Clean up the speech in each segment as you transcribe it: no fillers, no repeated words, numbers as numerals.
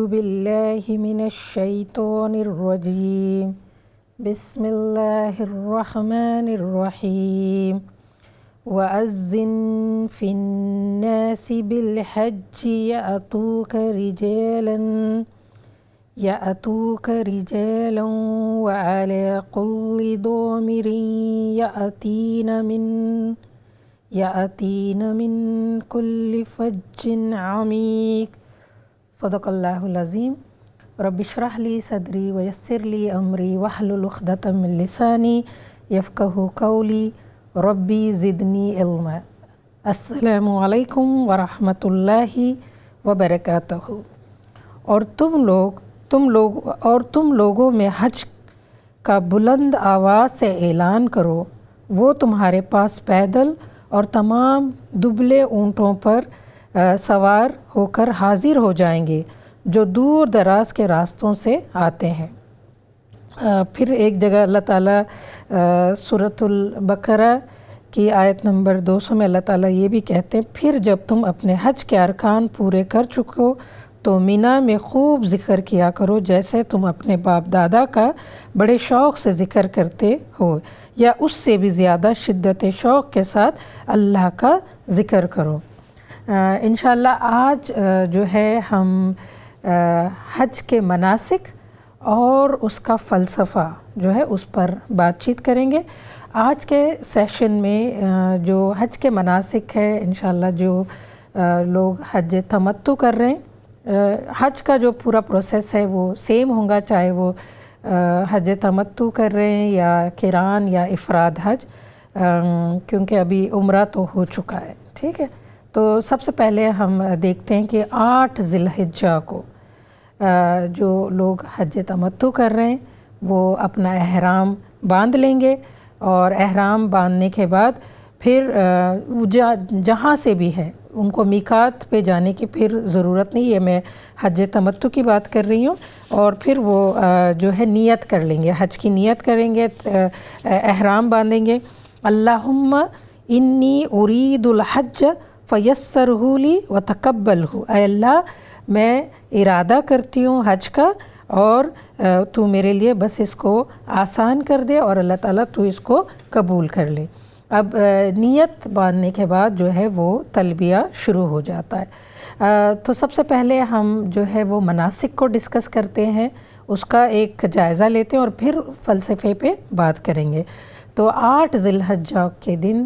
باللہ من الشیطان الرجیم بسم اللہ الرحمن الرحیم وَأَذِّن فِي النَّاسِ بِالْحَجِّ يَأْتُوكَ رِجَالًا وَعَلَى كُلِّ ضَامِرٍ يَأْتِينَ مِن كُلِّ فَجٍّ عَمِيقٍ صدق اللہ العظیم. رب اشرح لی صدری ویسر لی امری واحلل عقدۃ من لسانی یفقہوا قولی ربی زدنی علما. السلام علیکم ورحمۃ اللہ وبرکاتہ. اور تم لوگوں میں حج کا بلند آواز سے اعلان کرو، وہ تمہارے پاس پیدل اور تمام دبلے اونٹوں پر سوار ہو کر حاضر ہو جائیں گے جو دور دراز کے راستوں سے آتے ہیں. پھر ایک جگہ اللہ تعالیٰ سورۃ البقرہ کی آیت نمبر 200 میں اللہ تعالیٰ یہ بھی کہتے ہیں، پھر جب تم اپنے حج کے ارکان پورے کر چکو تو مینا میں خوب ذکر کیا کرو جیسے تم اپنے باپ دادا کا بڑے شوق سے ذکر کرتے ہو، یا اس سے بھی زیادہ شدت شوق کے ساتھ اللہ کا ذکر کرو. انشاءاللہ آج جو ہے ہم حج کے مناسک اور اس کا فلسفہ جو ہے اس پر بات چیت کریں گے. آج کے سیشن میں جو حج کے مناسک ہے، انشاءاللہ جو لوگ حج تمتع کر رہے ہیں، حج کا جو پورا پروسیس ہے وہ سیم ہوگا، چاہے وہ حج تمتع کر رہے ہیں یا قران یا افراد حج، کیونکہ ابھی عمرہ تو ہو چکا ہے. ٹھیک ہے، تو سب سے پہلے ہم دیکھتے ہیں کہ 8 ذی الحجہ کو جو لوگ حج تمتع کر رہے ہیں وہ اپنا احرام باندھ لیں گے، اور احرام باندھنے کے بعد پھر جہاں سے بھی ہے ان کو میقات پہ جانے کی پھر ضرورت نہیں ہے. میں حج تمتع کی بات کر رہی ہوں. اور پھر وہ جو ہے نیت کر لیں گے، حج کی نیت کریں گے، احرام باندھیں گے. اللہم انی ارید الحج فیسرہ لی وتقبلہ. اے اللہ میں ارادہ کرتی ہوں حج کا، اور تو میرے لیے بس اس کو آسان کر دے، اور اللہ تعالیٰ تو اس کو قبول کر لے. اب نیت باندھنے کے بعد جو ہے وہ تلبیہ شروع ہو جاتا ہے. تو سب سے پہلے ہم جو ہے وہ مناسک کو ڈسکس کرتے ہیں، اس کا ایک جائزہ لیتے ہیں اور پھر فلسفے پہ بات کریں گے. تو 8 ذی الحجہ کے دن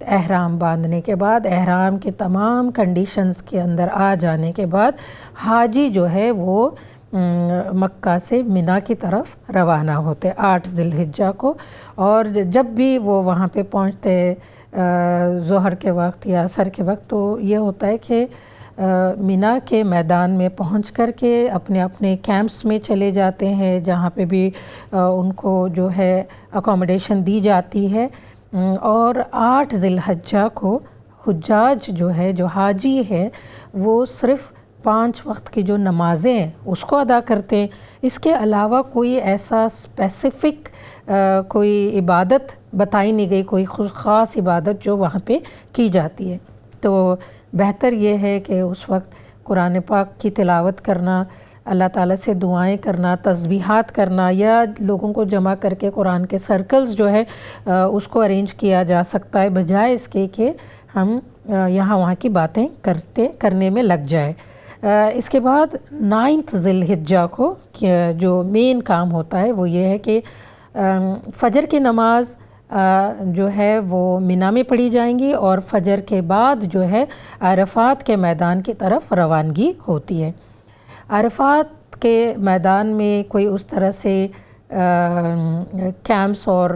احرام باندھنے کے بعد، احرام کے تمام کنڈیشنز کے اندر آ جانے کے بعد، حاجی جو ہے وہ مکہ سے مینا کی طرف روانہ ہوتے 8 ذی الحجہ کو. اور جب بھی وہ وہاں پہ پہنچتے ظہر کے وقت یا عصر کے وقت، تو یہ ہوتا ہے کہ مینا کے میدان میں پہنچ کر کے اپنے اپنے کیمپس میں چلے جاتے ہیں، جہاں پہ بھی ان کو جو ہے اکوموڈیشن دی جاتی ہے. اور 8 ذی الحجہ کو حجاج جو ہے، جو حاجی ہے، وہ صرف 5 وقت کی جو نمازیں ہیں اس کو ادا کرتے ہیں. اس کے علاوہ کوئی ایسا اسپیسیفک کوئی عبادت بتائی نہیں گئی، کوئی خاص عبادت جو وہاں پہ کی جاتی ہے. تو بہتر یہ ہے کہ اس وقت قرآن پاک کی تلاوت کرنا، اللہ تعالیٰ سے دعائیں کرنا، تسبیحات کرنا، یا لوگوں کو جمع کر کے قرآن کے سرکلز جو ہے اس کو ارینج کیا جا سکتا ہے، بجائے اس کے کہ ہم یہاں وہاں کی باتیں کرنے میں لگ جائے. اس کے بعد 9 ذی الحجہ کو جو مین کام ہوتا ہے وہ یہ ہے کہ فجر کی نماز جو ہے وہ مینا میں پڑھی جائیں گی، اور فجر کے بعد جو ہے عرفات کے میدان کی طرف روانگی ہوتی ہے. عرفات کے میدان میں کوئی اس طرح سے کیمپس اور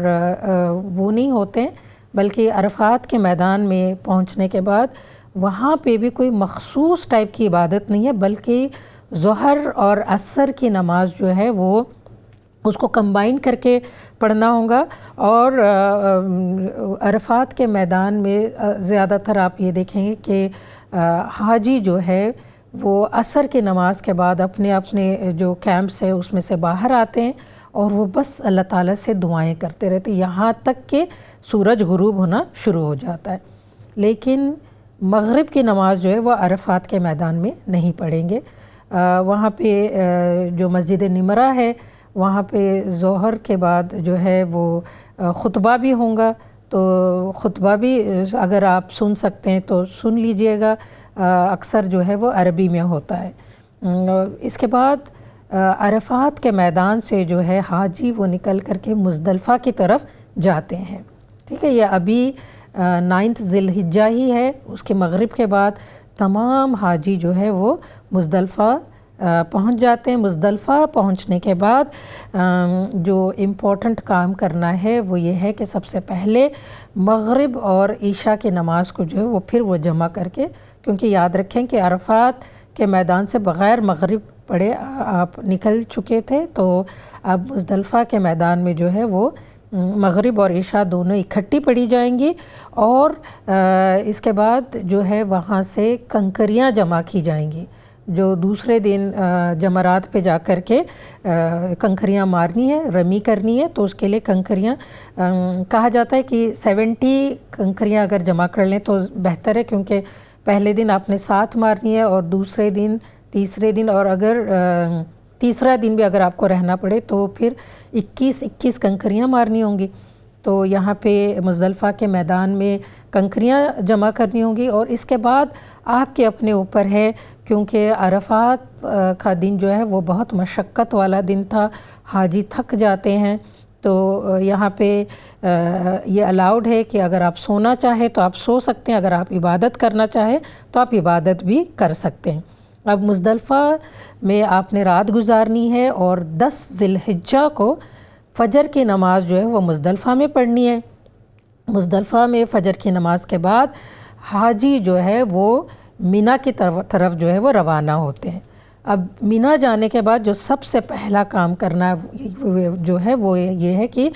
وہ نہیں ہوتے، بلکہ عرفات کے میدان میں پہنچنے کے بعد وہاں پہ بھی کوئی مخصوص ٹائپ کی عبادت نہیں ہے، بلکہ ظہر اور عصر کی نماز جو ہے وہ اس کو کمبائن کر کے پڑھنا ہوگا. اور عرفات کے میدان میں زیادہ تر آپ یہ دیکھیں گے کہ حاجی جو ہے وہ عصر کی نماز کے بعد اپنے اپنے جو کیمپس ہے اس میں سے باہر آتے ہیں، اور وہ بس اللہ تعالیٰ سے دعائیں کرتے رہتے یہاں تک کہ سورج غروب ہونا شروع ہو جاتا ہے. لیکن مغرب کی نماز جو ہے وہ عرفات کے میدان میں نہیں پڑھیں گے. وہاں پہ جو مسجد نمرہ ہے وہاں پہ ظہر کے بعد جو ہے وہ خطبہ بھی ہوں گا، تو خطبہ بھی اگر آپ سن سکتے ہیں تو سن لیجئے گا، اکثر جو ہے وہ عربی میں ہوتا ہے۔ اس کے بعد عرفات کے میدان سے جو ہے حاجی وہ نکل کر کے مزدلفہ کی طرف جاتے ہیں، ٹھیک ہے۔ یہ ابھی 9 ذی الحجہ ہی ہے، اس کے مغرب کے بعد تمام حاجی جو ہے وہ مزدلفہ پہنچ جاتے ہیں۔ مزدلفہ پہنچنے کے بعد جو امپورٹنٹ کام کرنا ہے وہ یہ ہے کہ سب سے پہلے مغرب اور عشاء کی نماز کو جو ہے وہ پھر وہ جمع کر کے، کیونکہ یاد رکھیں کہ عرفات کے میدان سے بغیر مغرب پڑھے آپ نکل چکے تھے، تو اب مزدلفہ کے میدان میں جو ہے وہ مغرب اور عشاء دونوں اکٹھی پڑھی جائیں گی، اور اس کے بعد جو ہے وہاں سے کنکریاں جمع کی جائیں گی، جو دوسرے دن جمرات پہ جا کر کے کنکریاں مارنی ہے، رمی کرنی ہے، تو اس کے لیے کنکریاں کہا جاتا ہے کہ 70 کنکریاں اگر جمع کر لیں تو بہتر ہے، کیونکہ پہلے دن آپ نے 7 مارنی ہے اور دوسرے دن، تیسرے دن، اور اگر تیسرا دن بھی اگر آپ کو رہنا پڑے تو پھر 21 کنکریاں مارنی ہوں گی۔ تو یہاں پہ مزدلفہ کے میدان میں کنکریاں جمع کرنی ہوں گی، اور اس کے بعد آپ کے اپنے اوپر ہے، کیونکہ عرفات کا دن جو ہے وہ بہت مشقت والا دن تھا، حاجی تھک جاتے ہیں، تو یہاں پہ یہ الاؤڈ ہے کہ اگر آپ سونا چاہیں تو آپ سو سکتے ہیں، اگر آپ عبادت کرنا چاہیں تو آپ عبادت بھی کر سکتے ہیں۔ اب مزدلفہ میں آپ نے رات گزارنی ہے، اور 10 ذی الحجہ کو فجر کی نماز جو ہے وہ مزدلفہ میں پڑھنی ہے۔ مزدلفہ میں فجر کی نماز کے بعد حاجی جو ہے وہ مینا کی طرف جو ہے وہ روانہ ہوتے ہیں۔ اب مینا جانے کے بعد جو سب سے پہلا کام کرنا جو ہے وہ یہ ہے کہ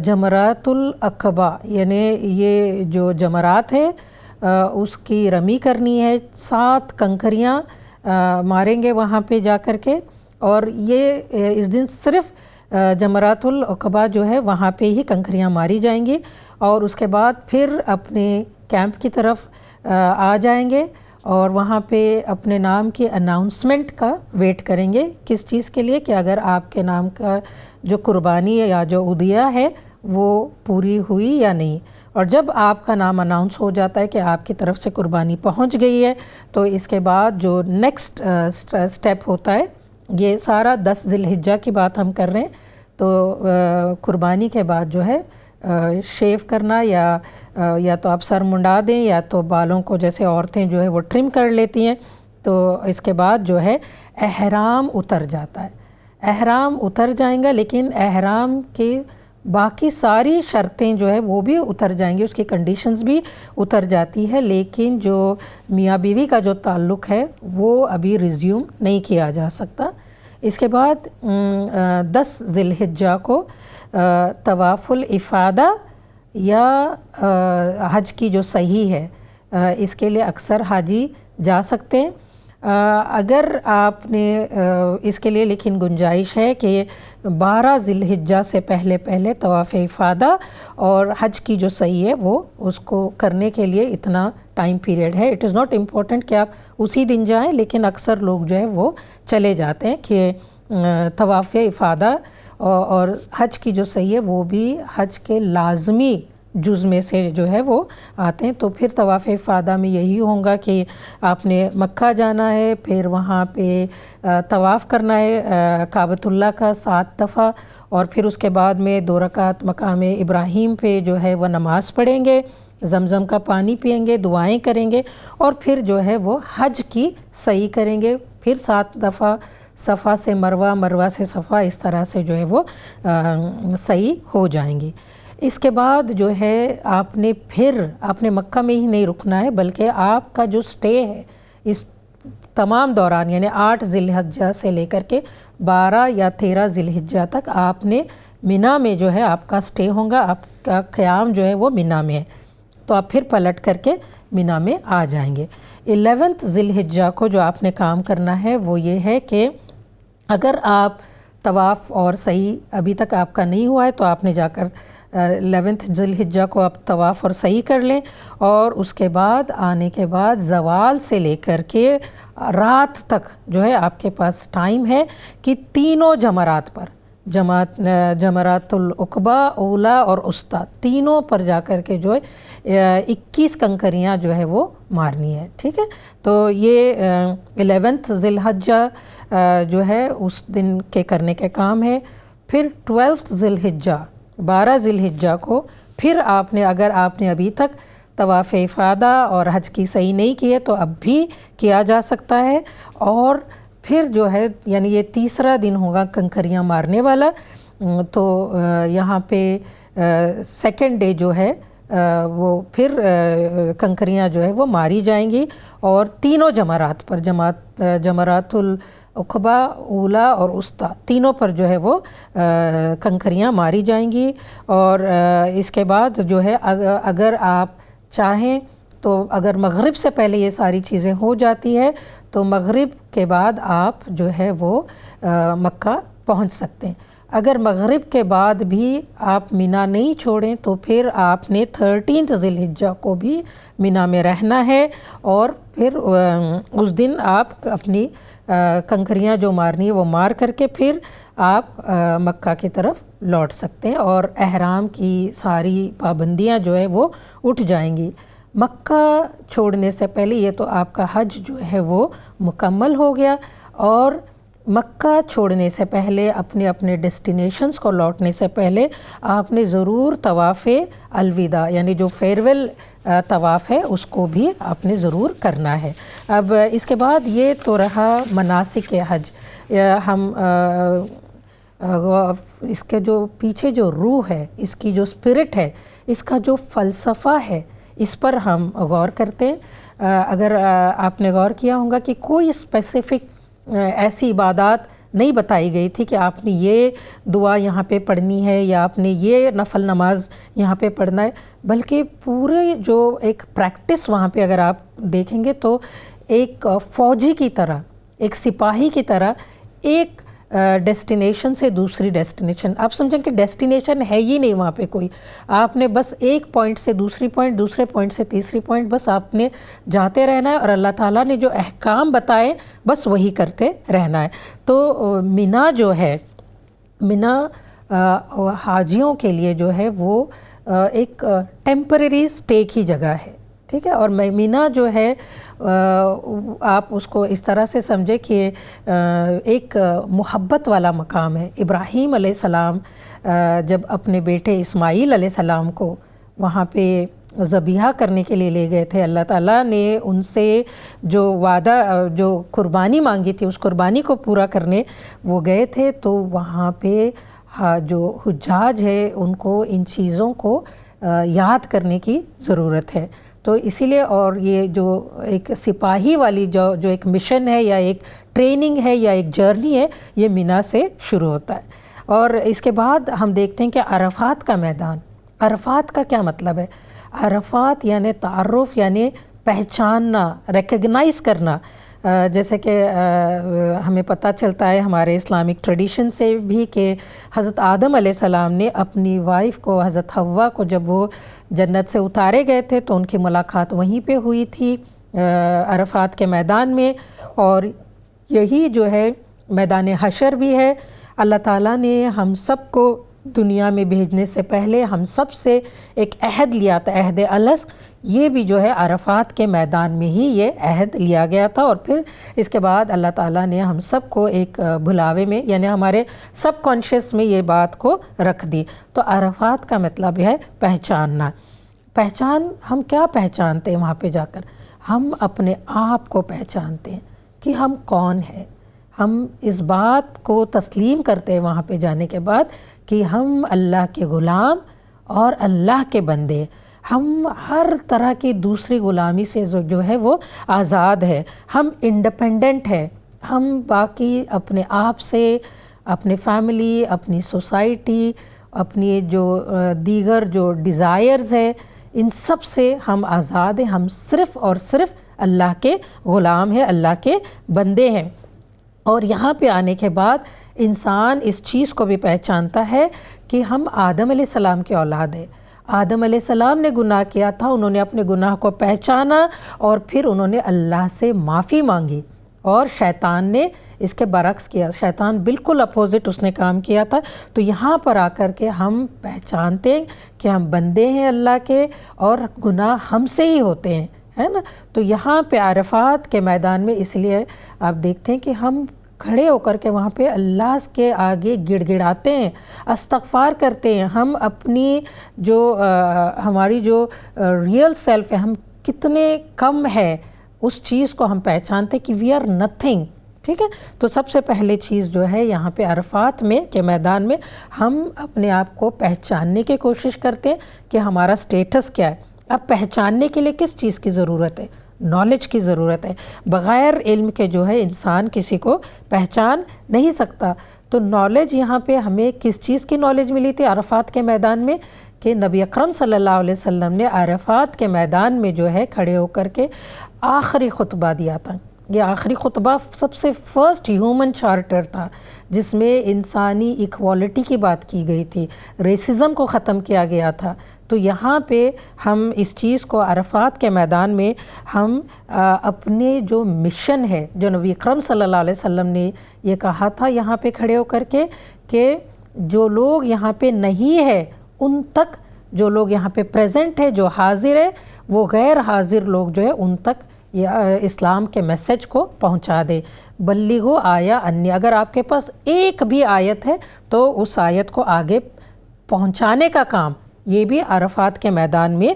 جمرات العقبہ، یعنی یہ جو جمرات ہے اس کی رمی کرنی ہے، 7 کنکریاں ماریں گے وہاں پہ جا کر کے، اور یہ اس دن صرف جمرات العقبہ جو ہے وہاں پہ ہی کنکریاں ماری جائیں گی، اور اس کے بعد پھر اپنے کیمپ کی طرف آ جائیں گے، اور وہاں پہ اپنے نام کی اناؤنسمنٹ کا ویٹ کریں گے۔ کس چیز کے لیے؟ کہ اگر آپ کے نام کا جو قربانی یا جو عدیہ ہے وہ پوری ہوئی یا نہیں، اور جب آپ کا نام اناؤنس ہو جاتا ہے کہ آپ کی طرف سے قربانی پہنچ گئی ہے، تو اس کے بعد جو نیکسٹ سٹیپ ہوتا ہے، یہ سارا 10 ذی الحجہ کی بات ہم کر رہے ہیں، تو قربانی کے بعد جو ہے شیو کرنا، یا تو آپ سر منڈا دیں، یا تو بالوں کو جیسے عورتیں جو ہے وہ ٹرم کر لیتی ہیں، تو اس کے بعد جو ہے احرام اتر جاتا ہے۔ احرام اتر جائیں گا، لیکن احرام کی باقی ساری شرطیں جو ہے وہ بھی اتر جائیں گی، اس کی کنڈیشنز بھی اتر جاتی ہے، لیکن جو میاں بیوی کا جو تعلق ہے وہ ابھی ریزیوم نہیں کیا جا سکتا۔ اس کے بعد 10 ذی الحجہ کو طواف الافادہ یا حج کی جو صحیح ہے، اس کے لیے اکثر حاجی جا سکتے ہیں۔ اگر آپ نے اس کے لیے لیکن گنجائش ہے کہ 12 ذی الحجہ سے پہلے طواف افادہ اور حج کی جو صحیح ہے وہ اس کو کرنے کے لیے اتنا ٹائم پیریڈ ہے۔ اٹ از ناٹ امپورٹنٹ کہ آپ اسی دن جائیں، لیکن اکثر لوگ جو ہے وہ چلے جاتے ہیں کہ طواف افادہ اور حج کی جو صحیح ہے وہ بھی حج کے لازمی جز میں سے جو ہے وہ آتے ہیں۔ تو پھر طواف افادہ میں یہی ہوگا کہ آپ نے مکہ جانا ہے، پھر وہاں پہ طواف کرنا ہے کعبۃ اللہ کا 7 دفعہ، اور پھر اس کے بعد میں 2 رکعت مقام ابراہیم پہ جو ہے وہ نماز پڑھیں گے، زمزم کا پانی پئیں گے، دعائیں کریں گے، اور پھر جو ہے وہ حج کی صحیح کریں گے، پھر 7 دفعہ صفا سے مروہ، مروہ سے صفا، اس طرح سے جو ہے وہ صحیح ہو جائیں گی۔ اس کے بعد جو ہے آپ نے مکہ میں ہی نہیں رکنا ہے، بلکہ آپ کا جو سٹے ہے اس تمام دوران، یعنی 8 ذی الحجہ سے لے کر کے 12 یا 13 ذی الحجہ تک آپ نے مینا میں جو ہے آپ کا سٹے ہوگا، آپ کا قیام جو ہے وہ مینا میں ہے، تو آپ پھر پلٹ کر کے مینا میں آ جائیں گے۔ 11 ذی الحجہ کو جو آپ نے کام کرنا ہے وہ یہ ہے کہ اگر آپ طواف اور صحیح ابھی تک آپ کا نہیں ہوا ہے تو آپ نے جا کر 11 ذی الحجہ کو آپ طواف اور سعی کر لیں، اور اس کے بعد آنے کے بعد زوال سے لے کر کے رات تک جو ہے آپ کے پاس ٹائم ہے کہ تینوں جمرات پر، جمرات العقبہ، اولیٰ اور وسطیٰ، تینوں پر جا کر کے جو ہے 21 کنکریاں جو ہے وہ مارنی ہے. ٹھیک ہے، تو یہ 11 ذی الحجہ جو ہے اس دن کے کرنے کے کام ہے. پھر 12 ذی الحجہ، 12 ذی الحجہ کو پھر اگر آپ نے ابھی تک طواف افادہ اور حج کی سعی نہیں کی ہے تو اب بھی کیا جا سکتا ہے. اور پھر جو ہے یعنی یہ تیسرا دن ہوگا کنکریاں مارنے والا. تو یہاں پہ سیکنڈ ڈے جو ہے وہ پھر کنکریاں جو ہے وہ ماری جائیں گی، اور تینوں جمرات پر، جمرات العقبہ، اولیٰ اور وسطیٰ، تینوں پر جو ہے وہ کنکریاں ماری جائیں گی. اور اس کے بعد جو ہے اگر آپ چاہیں تو اگر مغرب سے پہلے یہ ساری چیزیں ہو جاتی ہے تو مغرب کے بعد آپ جو ہے وہ مکہ پہنچ سکتے ہیں. اگر مغرب کے بعد بھی آپ مینا نہیں چھوڑیں تو پھر آپ نے 13 ذی الحجہ کو بھی مینا میں رہنا ہے، اور پھر اس دن آپ اپنی کنکریاں جو مارنی ہے وہ مار کر کے پھر آپ مکہ کی طرف لوٹ سکتے ہیں، اور احرام کی ساری پابندیاں جو ہے وہ اٹھ جائیں گی. مکہ چھوڑنے سے پہلے یہ تو آپ کا حج جو ہے وہ مکمل ہو گیا، اور مکہ چھوڑنے سے پہلے اپنے ڈیسٹینیشنز کو لوٹنے سے پہلے آپ نے ضرور طواف الوداع یعنی جو فیئرویل طواف ہے اس کو بھی آپ نے ضرور کرنا ہے. اب اس کے بعد یہ تو رہا مناسک حج. ہم اس کے جو پیچھے جو روح ہے، اس کی جو اسپرٹ ہے، اس کا جو فلسفہ ہے، اس پر ہم غور کرتے ہیں. اگر آپ نے غور کیا ہوگا کہ کوئی اسپیسیفک ایسی عبادات نہیں بتائی گئی تھی کہ آپ نے یہ دعا یہاں پہ پڑھنی ہے یا آپ نے یہ نفل نماز یہاں پہ پڑھنا ہے، بلکہ پورے جو ایک پریکٹس وہاں پہ اگر آپ دیکھیں گے تو ایک فوجی کی طرح، ایک سپاہی کی طرح ایک ڈیسٹینیشن سے دوسری ڈیسٹینیشن، آپ سمجھیں کہ ڈیسٹینیشن ہے ہی نہیں وہاں پہ کوئی، آپ نے بس ایک پوائنٹ سے دوسری پوائنٹ، دوسرے پوائنٹ سے تیسری پوائنٹ، بس آپ نے جاتے رہنا ہے، اور اللہ تعالیٰ نے جو احکام بتائے بس وہی کرتے رہنا ہے. تو مینا جو ہے، مینا حاجیوں کے لیے جو ہے وہ ایک ٹیمپرری اسٹے کی جگہ ہے. ٹھیک ہے، اور مینا جو ہے آپ اس کو اس طرح سے سمجھے کہ ایک محبت والا مقام ہے. ابراہیم علیہ السلام جب اپنے بیٹے اسماعیل علیہ السلام کو وہاں پہ ذبیحہ کرنے کے لیے لے گئے تھے، اللہ تعالیٰ نے ان سے جو وعدہ، جو قربانی مانگی تھی، اس قربانی کو پورا کرنے وہ گئے تھے. تو وہاں پہ جو حجاج ہے ان کو ان چیزوں کو یاد کرنے کی ضرورت ہے. تو اسی لیے، اور یہ جو ایک سپاہی والی جو ایک مشن ہے یا ایک ٹریننگ ہے یا ایک جرنی ہے، یہ مینا سے شروع ہوتا ہے. اور اس کے بعد ہم دیکھتے ہیں کہ عرفات کا میدان. عرفات کا کیا مطلب ہے؟ عرفات یعنی تعارف، یعنی پہچاننا، ریکگنائز کرنا. جیسے کہ ہمیں پتہ چلتا ہے ہمارے اسلامک ٹریڈیشن سے بھی کہ حضرت آدم علیہ السلام نے اپنی وائف کو، حضرت حوا کو، جب وہ جنت سے اتارے گئے تھے تو ان کی ملاقات وہیں پہ ہوئی تھی عرفات کے میدان میں. اور یہی جو ہے میدان حشر بھی ہے. اللہ تعالیٰ نے ہم سب کو دنیا میں بھیجنے سے پہلے ہم سب سے ایک عہد لیا تھا، عہد الصق. یہ بھی جو ہے عرفات کے میدان میں ہی یہ عہد لیا گیا تھا، اور پھر اس کے بعد اللہ تعالیٰ نے ہم سب کو ایک بھلاوے میں، یعنی ہمارے سب کانشیس میں یہ بات کو رکھ دی. تو عرفات کا مطلب ہے پہچاننا. پہچان، ہم کیا پہچانتے ہیں وہاں پہ جا کر؟ ہم اپنے آپ کو پہچانتے ہیں کہ ہم کون ہیں. ہم اس بات کو تسلیم کرتے ہیں وہاں پہ جانے کے بعد کہ ہم اللہ کے غلام اور اللہ کے بندے. ہم ہر طرح کی دوسری غلامی سے جو ہے وہ آزاد ہے. ہم انڈیپینڈنٹ ہے. ہم باقی اپنے آپ سے، اپنے فیملی، اپنی سوسائٹی، اپنی جو دیگر جو ڈیزائرز ہے، ان سب سے ہم آزاد ہیں. ہم صرف اور صرف اللہ کے غلام ہیں، اللہ کے بندے ہیں. اور یہاں پہ آنے کے بعد انسان اس چیز کو بھی پہچانتا ہے کہ ہم آدم علیہ السلام کے اولاد ہیں۔ آدم علیہ السلام نے گناہ کیا تھا، انہوں نے اپنے گناہ کو پہچانا اور پھر انہوں نے اللہ سے معافی مانگی، اور شیطان نے اس کے برعکس کیا، شیطان بالکل اپوزٹ اس نے کام کیا تھا۔ تو یہاں پر آ کر کے ہم پہچانتے ہیں کہ ہم بندے ہیں اللہ کے اور گناہ ہم سے ہی ہوتے ہیں، ہے نا۔ تو یہاں پہ عرفات کے میدان میں اس لیے آپ دیکھتے ہیں کہ ہم کھڑے ہو کر کے وہاں پہ اللہ کے آگے گڑ گڑاتے ہیں، استغفار کرتے ہیں، ہم اپنی جو ہماری جو ریئل سیلف ہے، ہم کتنے کم ہے اس چیز کو ہم پہچانتے کہ وی آر نتھنگ، ٹھیک ہے۔ تو سب سے پہلے چیز جو ہے یہاں پہ عرفات میں کے میدان میں ہم اپنے آپ کو پہچاننے کی کوشش کرتے ہیں کہ ہمارا سٹیٹس کیا ہے۔ اب پہچاننے کے لیے کس چیز کی ضرورت ہے؟ نالج کی ضرورت ہے۔ بغیر علم کے جو ہے انسان کسی کو پہچان نہیں سکتا۔ تو نالج یہاں پہ ہمیں کس چیز کی نالج ملی تھی عرفات کے میدان میں؟ کہ نبی اکرم صلی اللہ علیہ وسلم نے عرفات کے میدان میں جو ہے کھڑے ہو کر کے آخری خطبہ دیا تھا۔ یہ آخری خطبہ سب سے فرسٹ ہیومن چارٹر تھا، جس میں انسانی ایکوالٹی کی بات کی گئی تھی، ریسزم کو ختم کیا گیا تھا۔ تو یہاں پہ ہم اس چیز کو عرفات کے میدان میں ہم اپنے جو مشن ہے، جو نبی اکرم صلی اللہ علیہ وسلم نے یہ کہا تھا یہاں پہ کھڑے ہو کر کے کہ جو لوگ یہاں پہ نہیں ہے ان تک، جو لوگ یہاں پہ پریزنٹ ہے، جو حاضر ہے، وہ غیر حاضر لوگ جو ہے ان تک اسلام کے میسج کو پہنچا دے۔ بلغو آیا انی، اگر آپ کے پاس ایک بھی آیت ہے تو اس آیت کو آگے پہنچانے کا کام یہ بھی عرفات کے میدان میں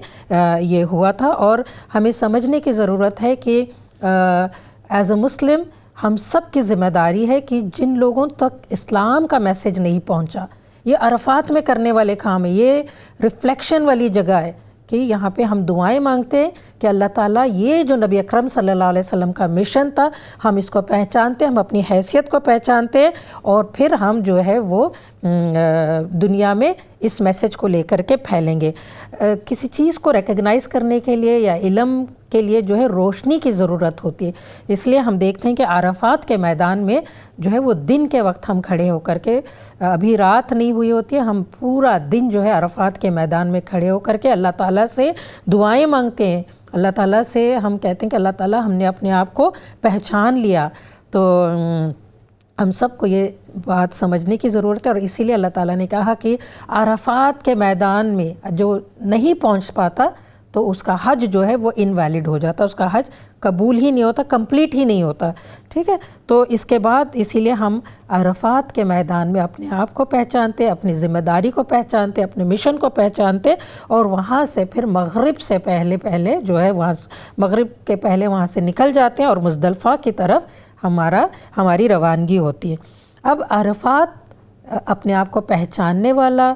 یہ ہوا تھا۔ اور ہمیں سمجھنے کی ضرورت ہے کہ ایز اے مسلم ہم سب کی ذمہ داری ہے کہ جن لوگوں تک اسلام کا میسج نہیں پہنچا، یہ عرفات میں کرنے والے کام ہے، یہ ریفلیکشن والی جگہ ہے کہ یہاں پہ ہم دعائیں مانگتے ہیں کہ اللہ تعالیٰ یہ جو نبی اکرم صلی اللہ علیہ وسلم کا مشن تھا ہم اس کو پہچانتے ہیں، ہم اپنی حیثیت کو پہچانتے ہیں، اور پھر ہم جو ہے وہ دنیا میں اس میسج کو لے کر کے پھیلیں گے۔ کسی چیز کو ریکگنائز کرنے کے لیے یا علم کے لیے جو ہے روشنی کی ضرورت ہوتی ہے، اس لیے ہم دیکھتے ہیں کہ عرفات کے میدان میں جو ہے وہ دن کے وقت ہم کھڑے ہو کر کے، ابھی رات نہیں ہوئی ہوتی ہے، ہم پورا دن جو ہے عرفات کے میدان میں کھڑے ہو کر کے اللہ تعالیٰ سے دعائیں مانگتے ہیں۔ اللہ تعالیٰ سے ہم کہتے ہیں کہ اللہ تعالیٰ ہم نے اپنے آپ کو پہچان لیا۔ تو ہم سب کو یہ بات سمجھنے کی ضرورت ہے، اور اسی لیے اللہ تعالیٰ نے کہا کہ عرفات کے میدان میں جو نہیں پہنچ پاتا تو اس کا حج جو ہے وہ انویلڈ ہو جاتا، اس کا حج قبول ہی نہیں ہوتا، کمپلیٹ ہی نہیں ہوتا، ٹھیک ہے۔ تو اس کے بعد اسی لیے ہم عرفات کے میدان میں اپنے آپ کو پہچانتے، اپنی ذمہ داری کو پہچانتے، اپنے مشن کو پہچانتے، اور وہاں سے پھر مغرب سے پہلے جو ہے مغرب کے پہلے وہاں سے نکل جاتے ہیں اور مزدلفہ کی طرف ہماری روانگی ہوتی ہے۔ اب عرفات اپنے آپ کو پہچاننے والا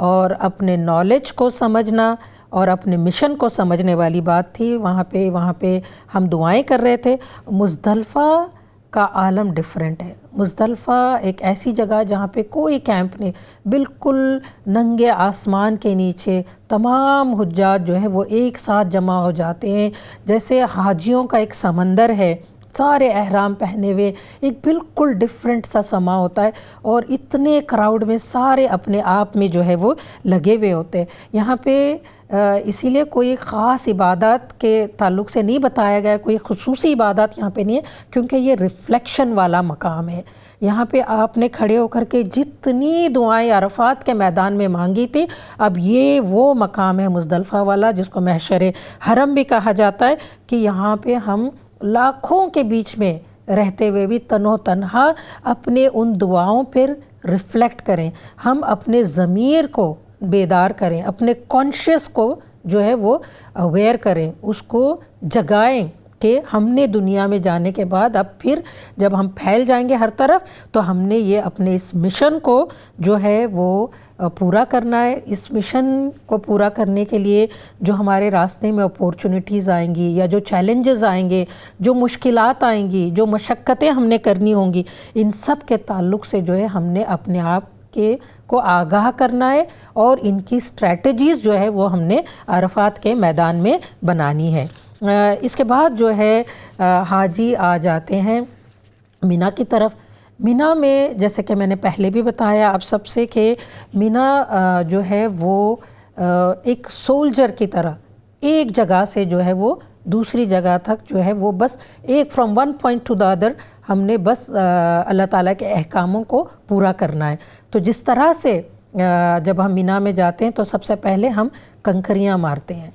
اور اپنے نالج کو سمجھنا اور اپنے مشن کو سمجھنے والی بات تھی۔ وہاں پہ ہم دعائیں کر رہے تھے۔ مزدلفہ کا عالم ڈیفرنٹ ہے۔ مزدلفہ ایک ایسی جگہ جہاں پہ کوئی کیمپ نہیں، بالکل ننگے آسمان کے نیچے تمام حجاج جو ہے وہ ایک ساتھ جمع ہو جاتے ہیں، جیسے حاجیوں کا ایک سمندر ہے، سارے احرام پہنے ہوئے، ایک بالکل ڈیفرنٹ سا سما ہوتا ہے، اور اتنے کراؤڈ میں سارے اپنے آپ میں جو ہے وہ لگے ہوئے ہوتے ہیں۔ یہاں پہ اسی لیے کوئی خاص عبادت کے تعلق سے نہیں بتایا گیا، کوئی خصوصی عبادت یہاں پہ نہیں ہے، کیونکہ یہ ریفلیکشن والا مقام ہے۔ یہاں پہ آپ نے کھڑے ہو کر کے جتنی دعائیں عرفات کے میدان میں مانگی تھی، اب یہ وہ مقام ہے مزدلفہ والا جس کو محشر حرم بھی کہا جاتا ہے، کہ یہاں پہ ہم لاکھوں کے بیچ میں رہتے ہوئے بھی تنو تنہا اپنے ان دعاؤں پر ریفلیکٹ کریں، ہم اپنے ضمیر کو بیدار کریں، اپنے کانشیس کو جو ہے وہ اویئر کریں، اس کو جگائیں کہ ہم نے دنیا میں جانے کے بعد اب پھر جب ہم پھیل جائیں گے ہر طرف تو ہم نے یہ اپنے اس مشن کو جو ہے وہ پورا کرنا ہے۔ اس مشن کو پورا کرنے کے لیے جو ہمارے راستے میں اپورچونٹیز آئیں گی یا جو چیلنجز آئیں گے، جو مشکلات آئیں گی، جو مشقتیں ہم نے کرنی ہوں گی، ان سب کے تعلق سے جو ہے ہم نے اپنے آپ کو آگاہ کرنا ہے، اور ان کی اسٹریٹجیز جو ہے وہ ہم نے عرفات کے میدان میں بنانی ہے۔ اس کے بعد جو ہے حاجی آ جاتے ہیں مینا کی طرف. مینا میں جیسے کہ میں نے پہلے بھی بتایا آپ سب سے کہ مینا جو ہے وہ ایک سولجر کی طرح ایک جگہ سے جو ہے وہ دوسری جگہ تک جو ہے وہ بس ایک from one point to the other ہم نے بس اللہ تعالیٰ کے احکاموں کو پورا کرنا ہے. تو جس طرح سے جب ہم مینا میں جاتے ہیں تو سب سے پہلے ہم کنکریاں مارتے ہیں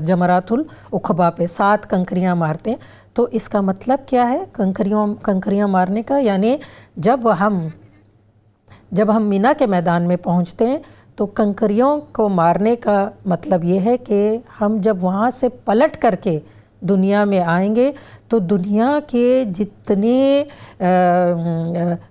جمرات العقبہ پہ 7 کنکریاں مارتے ہیں. تو اس کا مطلب کیا ہے کنکریاں مارنے کا؟ یعنی جب ہم مینا کے میدان میں پہنچتے ہیں تو کنکریوں کو مارنے کا مطلب یہ ہے کہ ہم جب وہاں سے پلٹ کر کے دنیا میں آئیں گے تو دنیا کے جتنے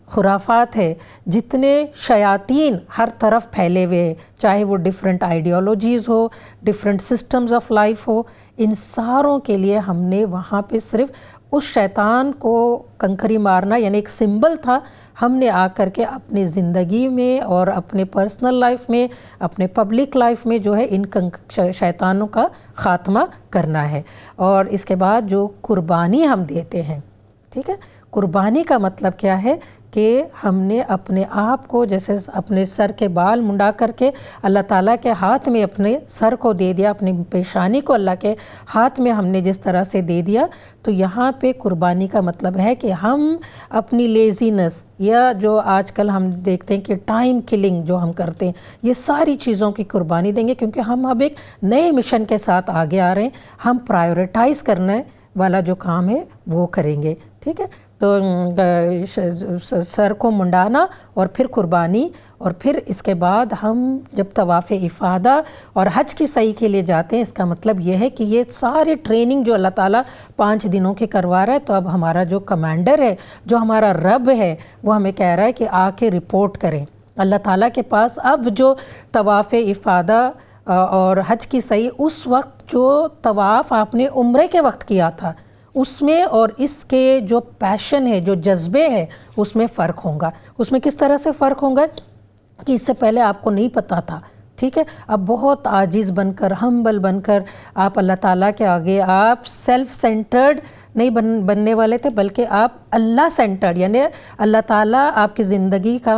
خرافات ہے، جتنے شیاطین ہر طرف پھیلے ہوئے ہیں، چاہے وہ ڈیفرنٹ آئیڈیالوجیز ہو، ڈیفرنٹ سسٹمز آف لائف ہو، ان ساروں کے لیے ہم نے وہاں پہ صرف اس شیطان کو کنکری مارنا یعنی ایک سمبل تھا. ہم نے آ کر کے اپنی زندگی میں اور اپنے پرسنل لائف میں، اپنے پبلک لائف میں جو ہے ان شیطانوں کا خاتمہ کرنا ہے. اور اس کے بعد جو قربانی ہم دیتے ہیں، ٹھیک ہے، قربانی کا مطلب کیا ہے کہ ہم نے اپنے آپ کو جیسے اپنے سر کے بال منڈا کر کے اللہ تعالیٰ کے ہاتھ میں اپنے سر کو دے دیا، اپنی پیشانی کو اللہ کے ہاتھ میں ہم نے جس طرح سے دے دیا. تو یہاں پہ قربانی کا مطلب ہے کہ ہم اپنی لیزینس یا جو آج کل ہم دیکھتے ہیں کہ ٹائم کلنگ جو ہم کرتے ہیں، یہ ساری چیزوں کی قربانی دیں گے کیونکہ ہم اب ایک نئے مشن کے ساتھ آگے آ رہے ہیں. ہم پرائیورٹائز کرنے والا جو کام ہے وہ کریں گے، ٹھیک ہے. تو سر کو منڈانا اور پھر قربانی، اور پھر اس کے بعد ہم جب طواف افادہ اور حج کی سعی کے لیے جاتے ہیں، اس کا مطلب یہ ہے کہ یہ سارے ٹریننگ جو اللہ تعالیٰ 5 دنوں کی کروا رہا ہے، تو اب ہمارا جو کمانڈر ہے، جو ہمارا رب ہے، وہ ہمیں کہہ رہا ہے کہ آ کے رپورٹ کریں اللہ تعالیٰ کے پاس. اب جو طواف افادہ اور حج کی سعی اس وقت جو طواف آپ نے عمرے کے وقت کیا تھا اس میں اور اس کے جو پیشن ہے، جو جذبے ہیں، اس میں فرق ہوگا. اس میں کس طرح سے فرق ہوگا کہ اس سے پہلے آپ کو نہیں پتہ تھا، ٹھیک ہے. اب بہت عاجز بن کر، ہمبل بن کر آپ اللہ تعالیٰ کے آگے آپ سیلف سینٹرڈ نہیں بننے والے تھے، بلکہ آپ اللہ سینٹرڈ یعنی اللہ تعالیٰ آپ کی زندگی کا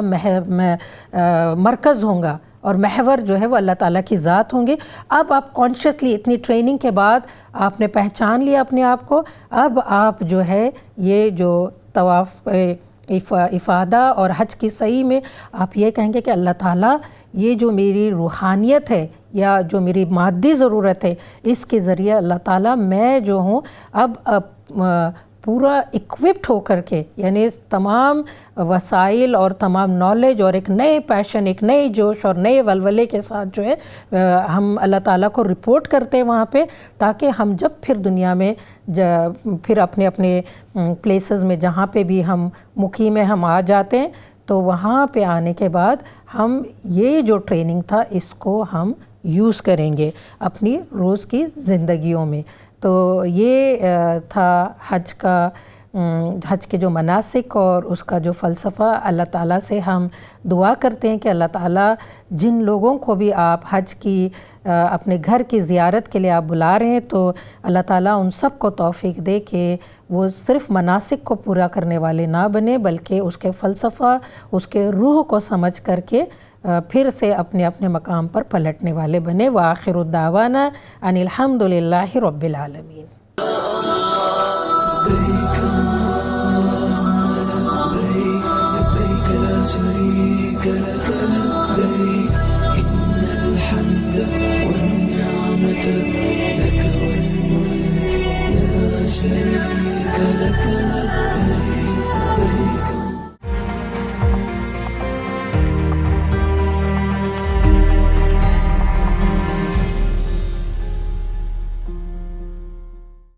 مرکز ہوں گا اور محور جو ہے وہ اللہ تعالیٰ کی ذات ہوں گے. اب آپ کانشیسلی اتنی ٹریننگ کے بعد آپ نے پہچان لیا اپنے آپ کو. اب آپ جو ہے یہ جو طواف افادہ اور حج کی سعی میں آپ یہ کہیں گے کہ اللہ تعالیٰ یہ جو میری روحانیت ہے یا جو میری مادی ضرورت ہے، اس کے ذریعے اللہ تعالیٰ میں جو ہوں اب پورا اکوپڈ ہو کر کے، یعنی تمام وسائل اور تمام نالج اور ایک نئے پیشن، ایک نئے جوش اور نئے ولولے کے ساتھ جو ہے ہم اللہ تعالیٰ کو رپورٹ کرتے ہیں وہاں پہ، تاکہ ہم جب پھر دنیا میں پھر اپنے پلیسز میں جہاں پہ بھی ہم مقیم ہیں ہم آ جاتے ہیں، تو وہاں پہ آنے کے بعد ہم یہ جو ٹریننگ تھا اس کو ہم یوز کریں گے اپنی روز کی زندگیوں میں. تو یہ تھا حج کے جو مناسک اور اس کا جو فلسفہ. اللہ تعالیٰ سے ہم دعا کرتے ہیں کہ اللہ تعالیٰ جن لوگوں کو بھی آپ حج کی اپنے گھر کی زیارت کے لیے آپ بلا رہے ہیں، تو اللہ تعالیٰ ان سب کو توفیق دے کہ وہ صرف مناسک کو پورا کرنے والے نہ بنے، بلکہ اس کے فلسفہ، اس کے روح کو سمجھ کر کے پھر سے اپنے مقام پر پلٹنے والے بنے. وآخر الدعوانا ان الحمد للہ رب العالمین. شريك لك لبيك إن الحمد والنعمة لك والملك لا شريك لك لبيك.